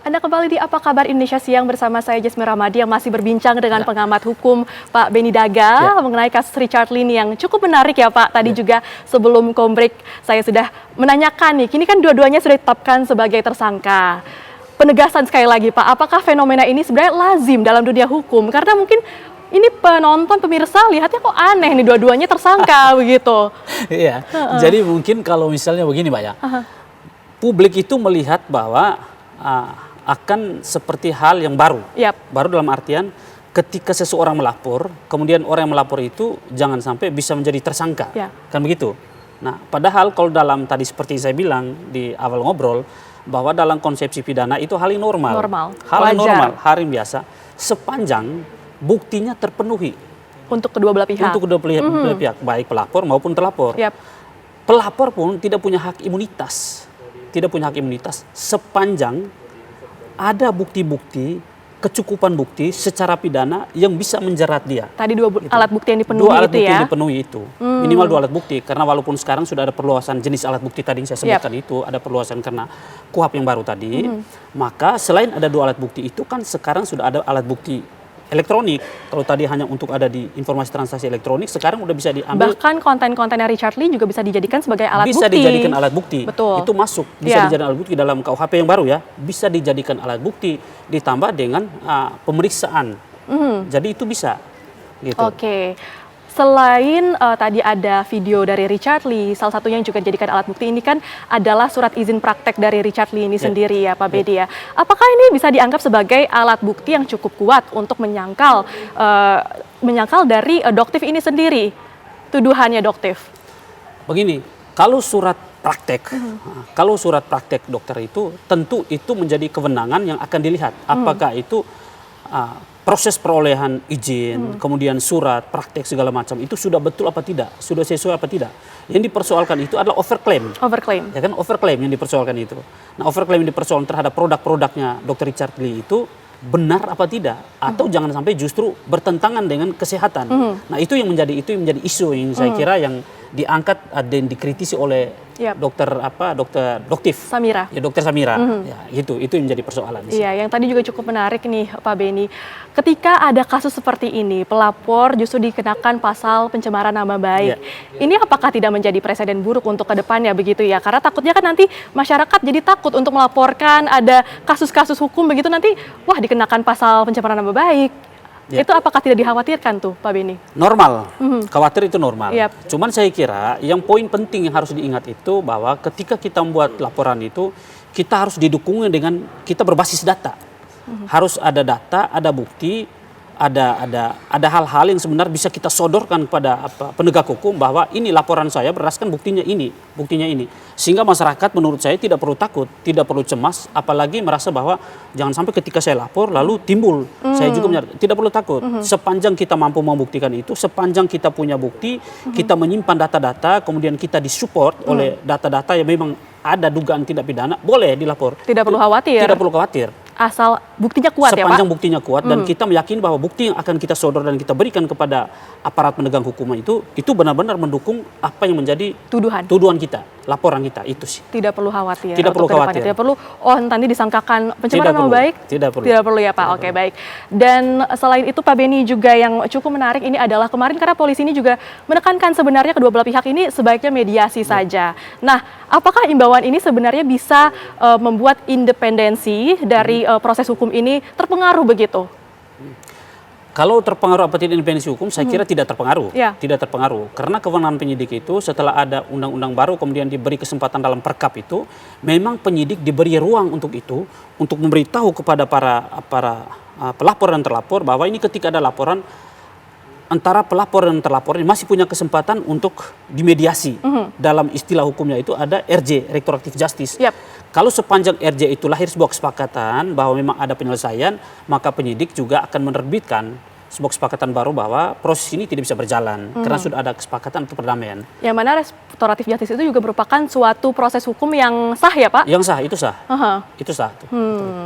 Anda kembali di Apa Kabar Indonesia Siang bersama saya Jasmine Ramadi yang masih berbincang dengan pengamat hukum Pak Benny Daga mengenai kasus Richard Lee yang cukup menarik ya Pak. Tadi juga sebelum break saya sudah menanyakan nih, kini kan dua-duanya sudah ditetapkan sebagai tersangka. Penegasan sekali lagi Pak, apakah fenomena ini sebenarnya lazim dalam dunia hukum? Karena mungkin ini penonton, pemirsa lihatnya kok aneh nih dua-duanya tersangka begitu. Iya, jadi mungkin kalau misalnya begini Mbak ya, publik itu melihat bahwa akan seperti hal yang baru. Baru dalam artian ketika seseorang melapor, kemudian orang yang melapor itu jangan sampai bisa menjadi tersangka. Kan begitu. Nah, padahal kalau dalam tadi seperti saya bilang di awal ngobrol, bahwa dalam konsepsi pidana itu hal yang normal. Hal yang normal, hal yang biasa, sepanjang buktinya terpenuhi. Untuk kedua belah pihak. Untuk kedua belah pihak, baik pelapor maupun terlapor. Pelapor pun tidak punya hak imunitas. Tidak punya hak imunitas sepanjang ada bukti-bukti, kecukupan bukti secara pidana yang bisa menjerat dia. Tadi dua alat bukti yang dipenuhi dua alat bukti yang dipenuhi itu. Minimal dua alat bukti, karena walaupun sekarang sudah ada perluasan jenis alat bukti tadi yang saya sebutkan itu, ada perluasan karena KUHP yang baru tadi, maka selain ada dua alat bukti itu kan sekarang sudah ada alat bukti elektronik. Kalau tadi hanya untuk ada di informasi transaksi elektronik, sekarang udah bisa diambil. Bahkan konten-kontennya Richard Lee juga bisa dijadikan sebagai alat bukti. Bisa dijadikan alat bukti. Betul. Itu masuk, bisa dijadikan alat bukti dalam KUHP yang baru ya. Bisa dijadikan alat bukti ditambah dengan pemeriksaan. Jadi itu bisa. Gitu. Oke. Selain tadi ada video dari Richard Lee, salah satunya yang juga dijadikan alat bukti ini kan adalah surat izin praktek dari Richard Lee ini sendiri ya Pak Bedi ya. Apakah ini bisa dianggap sebagai alat bukti yang cukup kuat untuk menyangkal dari Doktif ini sendiri? Tuduhannya Doktif. Begini, kalau surat praktek dokter itu tentu itu menjadi kewenangan yang akan dilihat apakah itu proses perolehan izin, kemudian surat, praktek segala macam itu sudah betul apa tidak, sudah sesuai apa tidak. Yang dipersoalkan itu adalah overclaim. Ya kan, overclaim yang dipersoalkan itu. Nah, overclaim yang dipersoalkan terhadap produk-produknya Dr. Richard Lee itu benar apa tidak, atau jangan sampai justru bertentangan dengan kesehatan. Nah, itu yang menjadi isu yang saya kira yang diangkat dan dikritisi oleh Doktif Samira. Ya, Dokter Samira. Ya, itu yang menjadi persoalan. Iya, yang tadi juga cukup menarik nih Pak Benny. Ketika ada kasus seperti ini, pelapor justru dikenakan pasal pencemaran nama baik. Ini apakah tidak menjadi presiden buruk untuk kedepannya begitu ya? Karena takutnya kan nanti masyarakat jadi takut untuk melaporkan ada kasus-kasus hukum begitu nanti, wah dikenakan pasal pencemaran nama baik. Itu apakah tidak dikhawatirkan tuh Pak Benny? Normal, khawatir itu normal. Cuman saya kira yang poin penting yang harus diingat itu bahwa ketika kita membuat laporan itu, kita harus didukungnya dengan kita berbasis data. Harus ada data, ada bukti, ada hal-hal yang sebenarnya bisa kita sodorkan kepada penegak hukum bahwa ini laporan saya berdasarkan buktinya ini. Sehingga masyarakat menurut saya tidak perlu takut, tidak perlu cemas, apalagi merasa bahwa jangan sampai ketika saya lapor lalu timbul. Saya juga tidak perlu takut. Sepanjang kita mampu membuktikan itu, sepanjang kita punya bukti, kita menyimpan data-data, kemudian kita disupport oleh data-data yang memang ada dugaan tindak pidana, boleh dilapor. Tidak perlu khawatir. Tidak perlu khawatir. Asal buktinya kuat ya Pak? Sepanjang buktinya kuat dan kita meyakini bahwa bukti yang akan kita sodor dan kita berikan kepada aparat penegak hukum itu benar-benar mendukung apa yang menjadi tuduhan kita, laporan kita, itu sih. Tidak perlu khawatir. Tidak perlu khawatir. Tidak perlu, nanti disangkakan pencemaran nama baik? Tidak perlu. Tidak perlu ya Pak, oke baik. Dan selain itu Pak Benny juga yang cukup menarik ini adalah kemarin karena polisi ini juga menekankan sebenarnya kedua belah pihak ini sebaiknya mediasi saja. Nah, apakah imbauan ini sebenarnya bisa membuat independensi dari proses hukum ini terpengaruh begitu? Kalau terpengaruh apa tidak independensi hukum, saya kira tidak terpengaruh. Tidak terpengaruh. Karena kewenangan penyidik itu setelah ada undang-undang baru kemudian diberi kesempatan dalam perkap itu, memang penyidik diberi ruang untuk itu, untuk memberitahu kepada para pelapor dan terlapor bahwa ini ketika ada laporan, antara pelapor dan terlapor ini masih punya kesempatan untuk dimediasi. Dalam istilah hukumnya itu ada RJ, Restoratif Justice. Kalau sepanjang RJ itu lahir sebuah kesepakatan bahwa memang ada penyelesaian, maka penyidik juga akan menerbitkan sebuah kesepakatan baru bahwa proses ini tidak bisa berjalan karena sudah ada kesepakatan untuk perdamaian. Yang mana Restoratif Justice itu juga merupakan suatu proses hukum yang sah ya Pak? Yang sah, itu sah. Itu sah.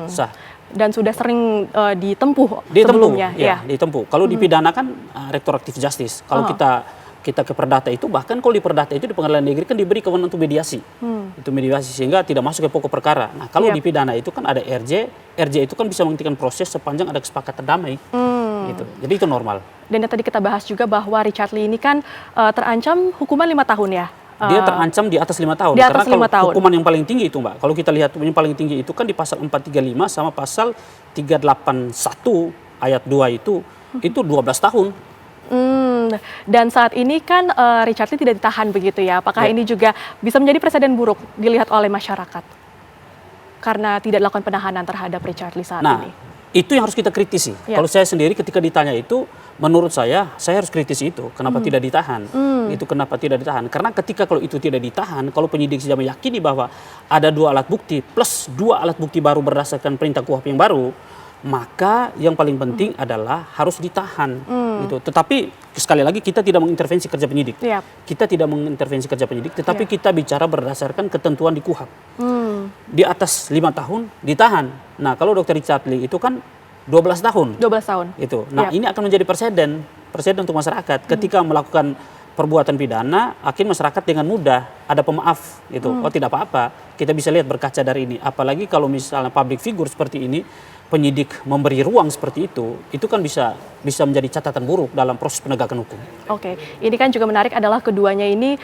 Sah. Dan sudah sering ditempuh sebelumnya. Ditempuh. Kalau dipidana kan restoratif justice. Kalau kita kita ke perdata itu, bahkan kalau di perdata itu di pengadilan negeri kan diberi kewenangan untuk mediasi. Itu mediasi sehingga tidak masuk ke pokok perkara. Nah, kalau di pidana itu kan ada RJ itu kan bisa menghentikan proses sepanjang ada kesepakatan damai. Gitu. Jadi itu normal. Dan yang tadi kita bahas juga bahwa Richard Lee ini kan terancam hukuman 5 tahun ya. Dia terancam di atas 5 tahun. Di atas Karena 5 tahun. Hukuman yang paling tinggi itu, Mbak. Kalau kita lihat yang paling tinggi itu kan di pasal 435 sama pasal 381 ayat 2 itu 12 tahun. Dan saat ini kan Richard Lee tidak ditahan begitu ya. Apakah ini juga bisa menjadi presiden buruk dilihat oleh masyarakat? Karena tidak dilakukan penahanan terhadap Richard Lee saat ini. Itu yang harus kita kritisi. Kalau saya sendiri ketika ditanya itu, menurut saya harus kritisi itu. Kenapa tidak ditahan? Itu kenapa tidak ditahan? Karena ketika kalau itu tidak ditahan, kalau penyidik sudah meyakini bahwa ada 2 alat bukti plus 2 alat bukti baru berdasarkan perintah KUHP yang baru, maka yang paling penting adalah harus ditahan. Gitu. Tetapi sekali lagi kita tidak mengintervensi kerja penyidik. Kita tidak mengintervensi kerja penyidik, tetapi kita bicara berdasarkan ketentuan di KUHP. Di atas 5 tahun ditahan. Nah, kalau Dr. Richard Lee itu kan 12 tahun. 12 tahun. Itu. Nah, ini akan menjadi presiden untuk masyarakat. Ketika melakukan perbuatan pidana, akhirnya masyarakat dengan mudah ada pemaaf gitu. Oh, tidak apa-apa. Kita bisa lihat berkaca dari ini. Apalagi kalau misalnya public figure seperti ini, penyidik memberi ruang seperti itu kan bisa menjadi catatan buruk dalam proses penegakan hukum. Oke, ini kan juga menarik adalah keduanya ini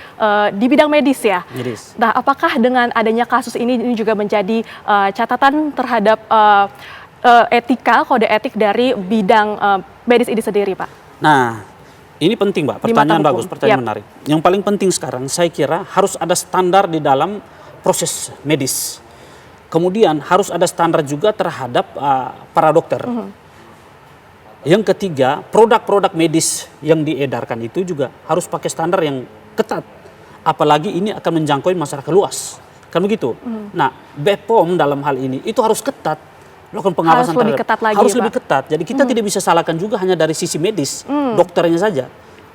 di bidang medis ya. Medis. Nah, apakah dengan adanya kasus ini juga menjadi catatan terhadap kode etik dari bidang medis ini sendiri, Pak? Nah, ini penting, Mbak. Pertanyaan bagus, pertanyaan menarik. Yang paling penting sekarang saya kira harus ada standar di dalam proses medis. Kemudian harus ada standar juga terhadap para dokter. Yang ketiga, produk-produk medis yang diedarkan itu juga harus pakai standar yang ketat. Apalagi ini akan menjangkau masyarakat luas. Kan begitu? Nah, BPOM dalam hal ini itu harus ketat. Melakukan pengawasan harus lebih ketat. Jadi kita tidak bisa salahkan juga hanya dari sisi medis, dokternya saja.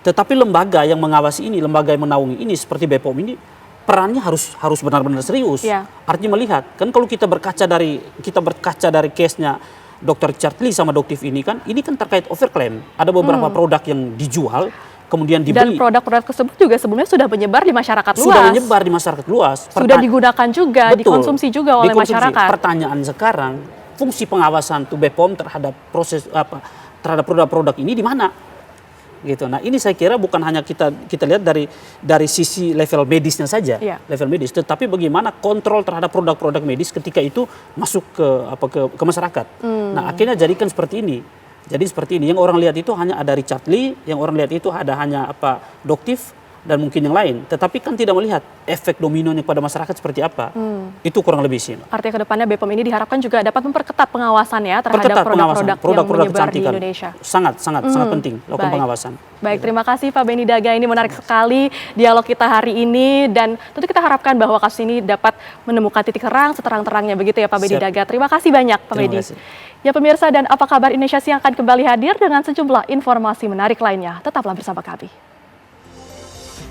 Tetapi lembaga yang mengawasi ini, lembaga yang menaungi ini seperti BPOM ini, perannya harus benar-benar serius. Artinya melihat kan kalau kita berkaca dari case-nya Dr. Richard Lee sama Doktif ini kan terkait overclaim. Ada beberapa produk yang dijual kemudian dibeli. Dan produk-produk tersebut juga sebelumnya sudah menyebar di masyarakat luas. Sudah menyebar di masyarakat luas. Sudah digunakan juga, dikonsumsi juga oleh masyarakat. Pertanyaan sekarang, fungsi pengawasan tuh BPOM terhadap terhadap produk-produk ini di mana? Gitu. Nah, ini saya kira bukan hanya kita lihat dari sisi level medisnya saja, level medis, tetapi bagaimana kontrol terhadap produk-produk medis ketika itu masuk ke masyarakat. Nah, akhirnya jadikan seperti ini. Jadi seperti ini, yang orang lihat itu hanya ada Richard Lee, yang orang lihat itu hanya Doktif dan mungkin yang lain, tetapi kan tidak melihat efek dominonya pada masyarakat seperti apa. Itu kurang lebih sih. Artinya kedepannya BPOM ini diharapkan juga dapat memperketat pengawasan ya terhadap produk-produk yang menyebar di Indonesia. Sangat penting lakukan pengawasan. Baik, terima kasih Pak Benny Daga. Ini menarik sekali dialog kita hari ini dan tentu kita harapkan bahwa kasus ini dapat menemukan titik terang seterang-terangnya begitu ya Pak Benny Daga. Terima kasih banyak Pak Benny. Ya pemirsa, dan apa kabar Indonesia Siang akan kembali hadir dengan sejumlah informasi menarik lainnya. Tetaplah bersama kami.